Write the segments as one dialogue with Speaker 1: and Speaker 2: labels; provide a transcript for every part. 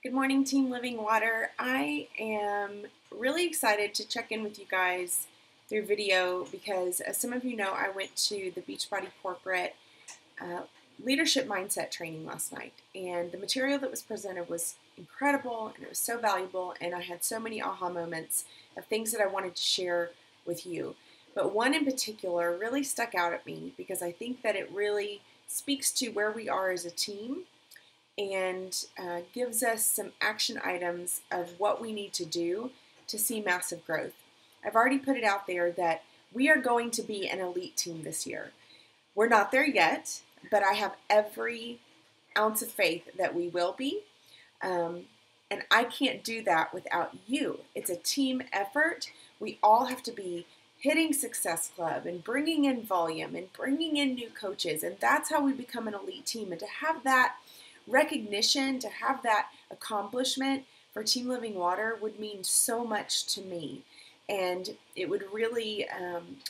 Speaker 1: Good morning, Team Living Water. I am really excited to check in with you guys through video because, as some of you know, I went to the Beachbody Corporate Leadership Mindset training last night, and the material that was presented was incredible and it was so valuable, and I had so many aha moments of things that I wanted to share with you. But one in particular really stuck out at me because I think that it really speaks to where we are as a team and gives us some action items of what we need to do to see massive growth. I've already put it out there that we are going to be an elite team this year. We're not there yet, but I have every ounce of faith that we will be. And I can't do that without you. It's a team effort. We all have to be hitting Success Club and bringing in volume and bringing in new coaches. And that's how we become an elite team. And to have that recognition, to have that accomplishment for Team Living Water would mean so much to me. And it would really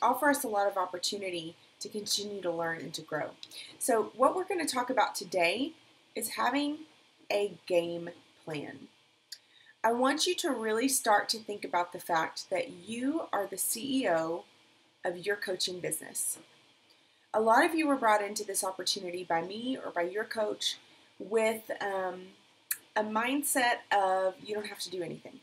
Speaker 1: offer us a lot of opportunity to continue to learn and to grow. So what we're going to talk about today is having a game plan. I want you to really start to think about the fact that you are the CEO of your coaching business. A lot of you were brought into this opportunity by me or by your coach with a mindset of you don't have to do anything.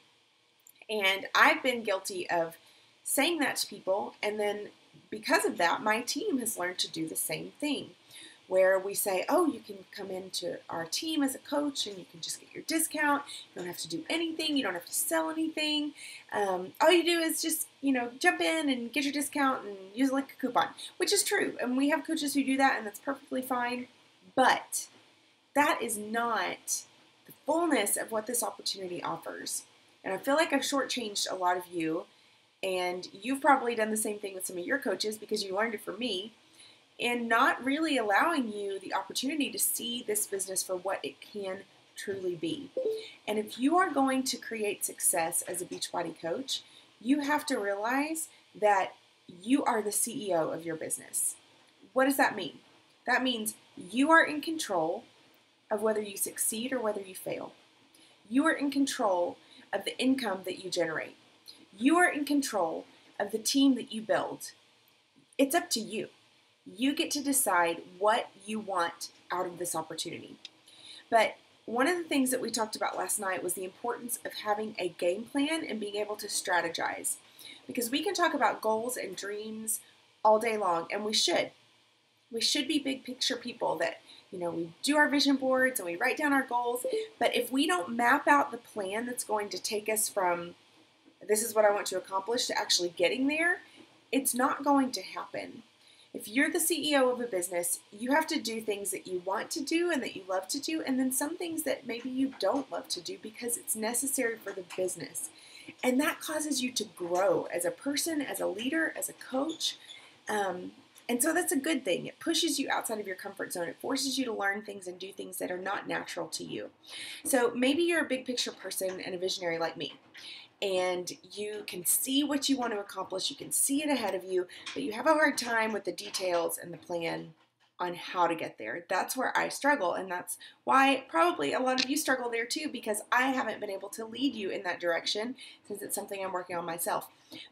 Speaker 1: And I've been guilty of saying that to people, and then because of that, my team has learned to do the same thing, where we say, oh, you can come into our team as a coach and you can just get your discount. You don't have to do anything. You don't have to sell anything. All you do is just, jump in and get your discount and use it like a coupon, which is true. And we have coaches who do that, and that's perfectly fine. But that is not the fullness of what this opportunity offers. And I feel like I've shortchanged a lot of you, and you've probably done the same thing with some of your coaches because you learned it from me, and not really allowing you the opportunity to see this business for what it can truly be. And if you are going to create success as a Beachbody coach, you have to realize that you are the CEO of your business. What does that mean? That means you are in control of whether you succeed or whether you fail. You are in control of the income that you generate. You are in control of the team that you build. It's up to you. You get to decide what you want out of this opportunity. But one of the things that we talked about last night was the importance of having a game plan and being able to strategize. Because we can talk about goals and dreams all day long, and we should. We should be big picture people that we do our vision boards and we write down our goals, but if we don't map out the plan that's going to take us from this is what I want to accomplish to actually getting there, it's not going to happen. If you're the CEO of a business, you have to do things that you want to do and that you love to do, and then some things that maybe you don't love to do because it's necessary for the business. And that causes you to grow as a person, as a leader, as a coach. And so that's a good thing. It pushes you outside of your comfort zone. It forces you to learn things and do things that are not natural to you. So maybe you're a big picture person and a visionary like me, and you can see what you want to accomplish. You can see it ahead of you, but you have a hard time with the details and the plan on how to get there. That's where I struggle, and that's why probably a lot of you struggle there too, because I haven't been able to lead you in that direction since it's something I'm working on myself.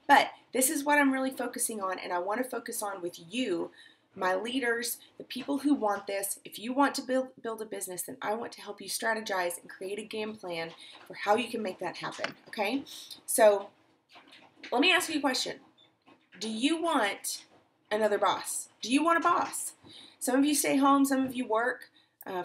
Speaker 1: But this is what I'm really focusing on, and I want to focus on with you, my leaders, the people who want this. If you want to build a business, then I want to help you strategize and create a game plan for how you can make that happen, okay? So let me ask you a question. Do you want another boss? Do you want a boss? Some of you stay home, some of you work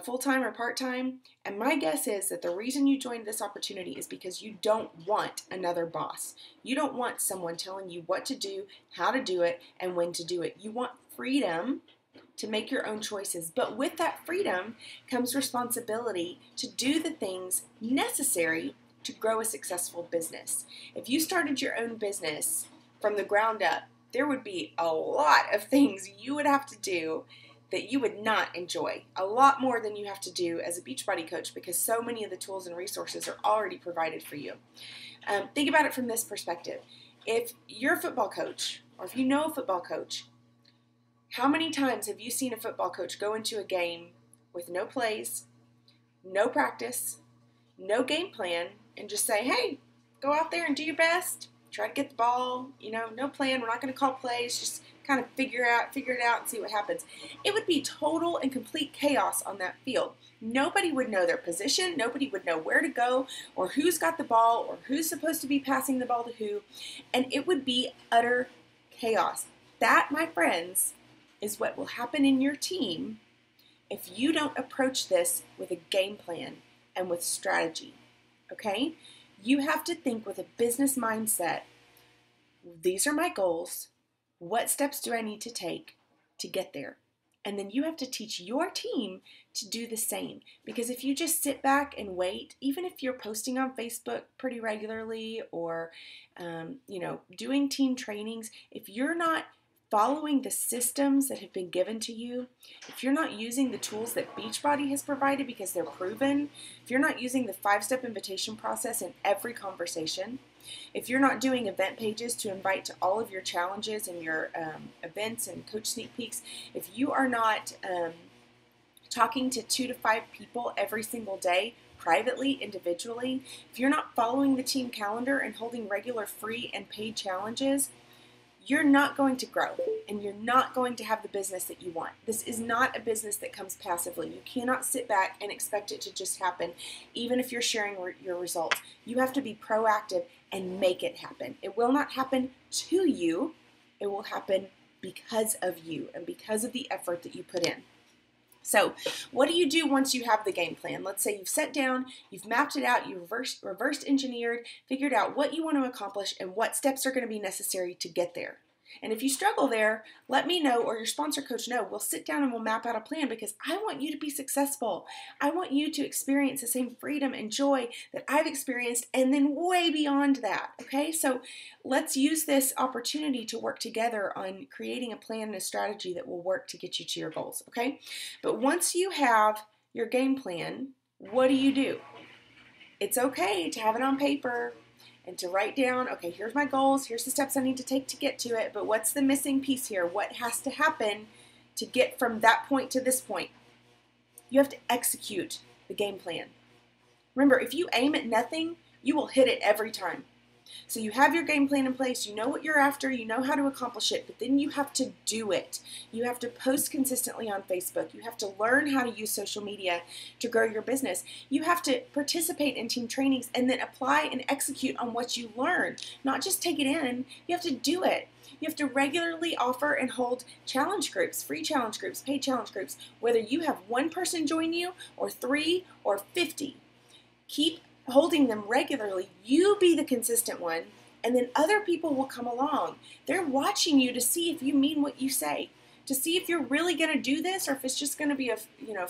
Speaker 1: full-time or part-time, and my guess is that the reason you joined this opportunity is because you don't want another boss. You don't want someone telling you what to do, how to do it, and when to do it. You want freedom to make your own choices, but with that freedom comes responsibility to do the things necessary to grow a successful business. If you started your own business from the ground up, there would be a lot of things you would have to do that you would not enjoy, a lot more than you have to do as a Beachbody coach, because so many of the tools and resources are already provided for you. Think about it from this perspective. If you're a football coach, or if you know a football coach, how many times have you seen a football coach go into a game with no plays, no practice, no game plan, and just say, hey, go out there and do your best. Try to get the ball, no plan. We're not going to call plays. Just kind of figure it out and see what happens. It would be total and complete chaos on that field. Nobody would know their position. Nobody would know where to go or who's got the ball or who's supposed to be passing the ball to who. And it would be utter chaos. That, my friends, is what will happen in your team if you don't approach this with a game plan and with strategy. Okay? You have to think with a business mindset. These are my goals. What steps do I need to take to get there? And then you have to teach your team to do the same. Because if you just sit back and wait, even if you're posting on Facebook pretty regularly or, doing team trainings, if you're not following the systems that have been given to you, if you're not using the tools that Beachbody has provided because they're proven, if you're not using the 5-step invitation process in every conversation, if you're not doing event pages to invite to all of your challenges and your events and coach sneak peeks, if you are not talking to 2 to 5 people every single day, privately, individually, if you're not following the team calendar and holding regular free and paid challenges, you're not going to grow and you're not going to have the business that you want. This is not a business that comes passively. You cannot sit back and expect it to just happen, even if you're sharing your results. You have to be proactive and make it happen. It will not happen to you. It will happen because of you and because of the effort that you put in. So what do you do once you have the game plan? Let's say you've sat down, you've mapped it out, you've reverse engineered, figured out what you want to accomplish and what steps are going to be necessary to get there. And if you struggle there, let me know or your sponsor coach know. We'll sit down and we'll map out a plan because I want you to be successful. I want you to experience the same freedom and joy that I've experienced and then way beyond that, okay? So let's use this opportunity to work together on creating a plan and a strategy that will work to get you to your goals, okay? But once you have your game plan, what do? It's okay to have it on paper and to write down, okay, here's my goals, here's the steps I need to take to get to it, but what's the missing piece here? What has to happen to get from that point to this point? You have to execute the game plan. Remember, if you aim at nothing, you will hit it every time. So you have your game plan in place, you know what you're after, you know how to accomplish it, but then you have to do it. You have to post consistently on Facebook. You have to learn how to use social media to grow your business. You have to participate in team trainings and then apply and execute on what you learn. Not just take it in, you have to do it. You have to regularly offer and hold challenge groups, free challenge groups, paid challenge groups, whether you have one person join you or 3 or 50. Keep holding them regularly. You be the consistent one, and then other people will come along. They're watching you to see if you mean what you say, to see if you're really going to do this or if it's just going to be a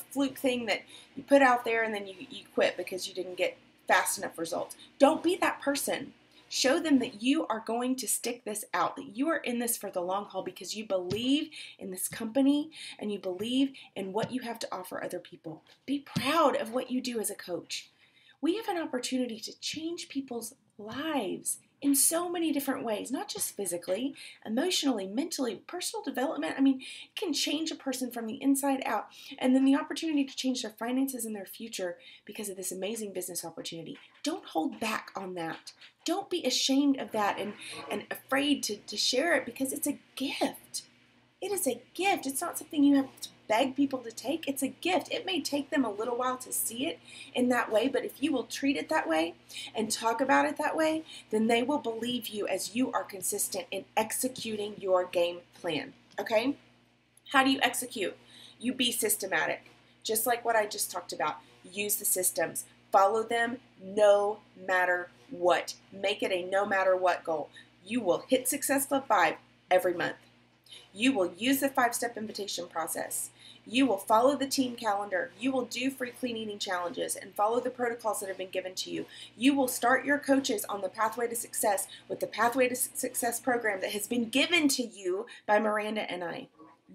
Speaker 1: fluke thing that you put out there and then you quit because you didn't get fast enough results. Don't be that person. Show them that you are going to stick this out, that you are in this for the long haul because you believe in this company and you believe in what you have to offer other people. Be proud of what you do as a coach. We have an opportunity to change people's lives in so many different ways, not just physically, emotionally, mentally, personal development. I mean, it can change a person from the inside out. And then the opportunity to change their finances and their future because of this amazing business opportunity. Don't hold back on that. Don't be ashamed of that and afraid to share it because it's a gift. It is a gift. It's not something you have to beg people to take. It's a gift. It may take them a little while to see it in that way, but if you will treat it that way and talk about it that way, then they will believe you as you are consistent in executing your game plan. Okay? How do you execute? You be systematic. Just like what I just talked about. Use the systems. Follow them no matter what. Make it a no matter what goal. You will hit Success Club 5 every month. You will use the 5-step invitation process. You will follow the team calendar. You will do free clean eating challenges and follow the protocols that have been given to you. You will start your coaches on the Pathway to Success with the Pathway to Success program that has been given to you by Miranda and I.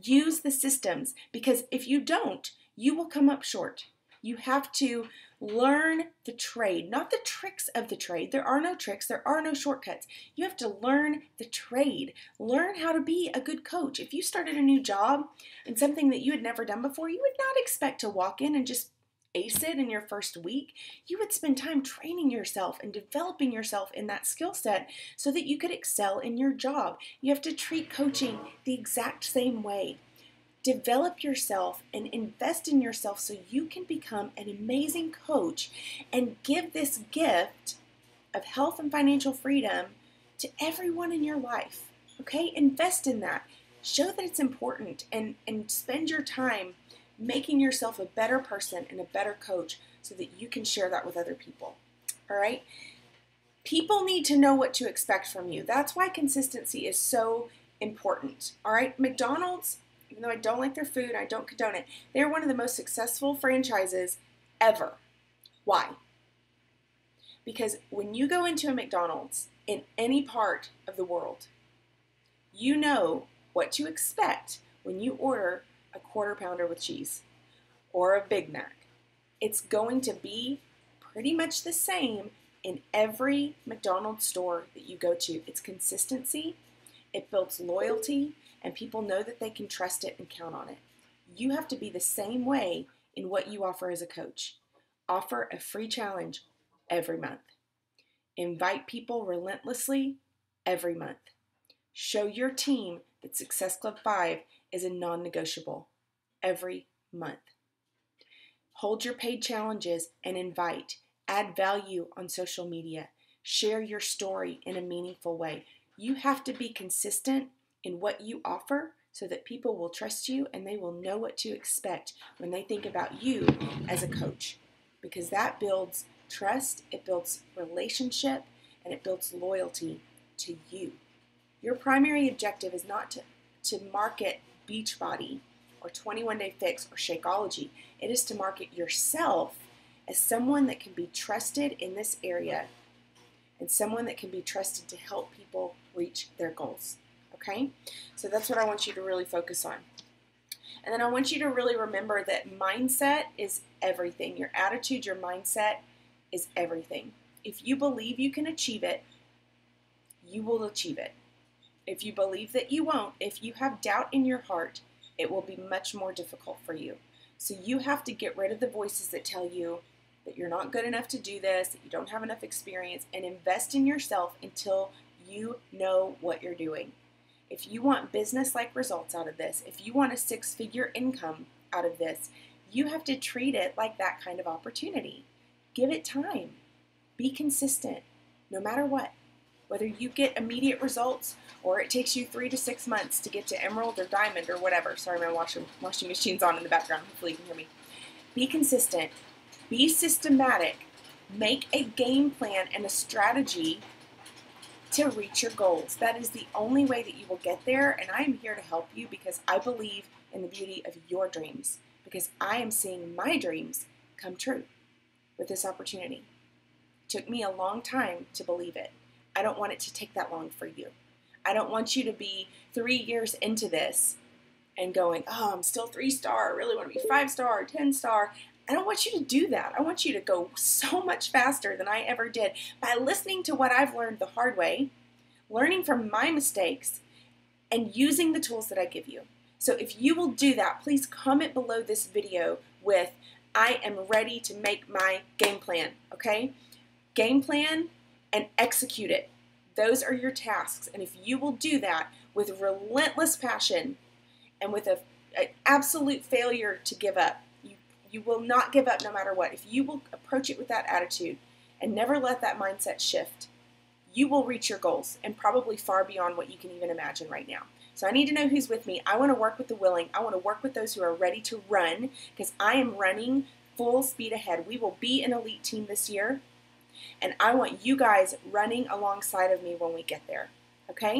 Speaker 1: Use the systems because if you don't, you will come up short. You have to learn the trade, not the tricks of the trade. There are no tricks. There are no shortcuts. You have to learn the trade. Learn how to be a good coach. If you started a new job and something that you had never done before, you would not expect to walk in and just ace it in your first week, you would spend time training yourself and developing yourself in that skill set so that you could excel in your job. You have to treat coaching the exact same way. Develop yourself and invest in yourself so you can become an amazing coach and give this gift of health and financial freedom to everyone in your life. Okay? Invest in that. Show that it's important and spend your time making yourself a better person and a better coach so that you can share that with other people. All right? People need to know what to expect from you. That's why consistency is so important. All right? McDonald's, even though I don't like their food, I don't condone it, they're one of the most successful franchises ever. Why? Because when you go into a McDonald's in any part of the world, you know what to expect when you order a Quarter Pounder with cheese or a Big Mac. It's going to be pretty much the same in every McDonald's store that you go to. It's consistency, it builds loyalty, and people know that they can trust it and count on it. You have to be the same way in what you offer as a coach. Offer a free challenge every month. Invite people relentlessly every month. Show your team that Success Club 5 is a non-negotiable every month. Hold your paid challenges and invite. Add value on social media. Share your story in a meaningful way. You have to be consistent in what you offer so that people will trust you and they will know what to expect when they think about you as a coach. Because that builds trust, it builds relationship, and it builds loyalty to you. Your primary objective is not to market Beachbody or 21 Day Fix or Shakeology. It is to market yourself as someone that can be trusted in this area and someone that can be trusted to help people reach their goals. Okay? So that's what I want you to really focus on. And then I want you to really remember that mindset is everything. Your attitude, your mindset is everything. If you believe you can achieve it, you will achieve it. If you believe that you won't, if you have doubt in your heart, it will be much more difficult for you. So you have to get rid of the voices that tell you that you're not good enough to do this, that you don't have enough experience, and invest in yourself until you know what you're doing. If you want business-like results out of this, if you want a 6-figure income out of this, you have to treat it like that kind of opportunity. Give it time. Be consistent, no matter what. Whether you get immediate results or it takes you 3 to 6 months to get to emerald or diamond or whatever. Sorry, my washing machine's on in the background. Hopefully you can hear me. Be consistent. Be systematic. Make a game plan and a strategy to reach your goals. That is the only way that you will get there, and I am here to help you because I believe in the beauty of your dreams, because I am seeing my dreams come true with this opportunity. It took me a long time to believe it. I don't want it to take that long for you. I don't want you to be 3 years into this and going, oh, I'm still 3-star, I really want to be 5-star, 10-star. I don't want you to do that. I want you to go so much faster than I ever did by listening to what I've learned the hard way, learning from my mistakes, and using the tools that I give you. So if you will do that, please comment below this video with, I am ready to make my game plan, okay? Game plan and execute it. Those are your tasks. And if you will do that with relentless passion and with an absolute failure to give up, you will not give up no matter what. If you will approach it with that attitude and never let that mindset shift, you will reach your goals and probably far beyond what you can even imagine right now. So I need to know who's with me. I want to work with the willing. I want to work with those who are ready to run because I am running full speed ahead. We will be an elite team this year, and I want you guys running alongside of me when we get there. Okay?